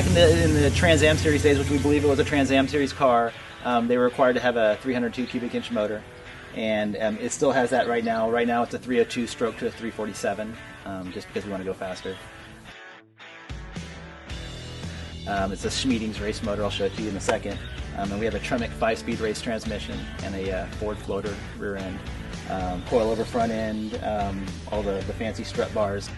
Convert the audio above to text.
back in the Trans Am Series days, which we believe it was a Trans Am Series car, they were required to have a 302 cubic inch motor, and it still has that right now. Right now it's a 302 stroke to a 347, just because we want to go faster. It's a Schmieding's race motor. I'll show it to you in a second. And we have a Tremec 5-speed race transmission and a Ford floater rear end, coilover front end, all the fancy strut bars.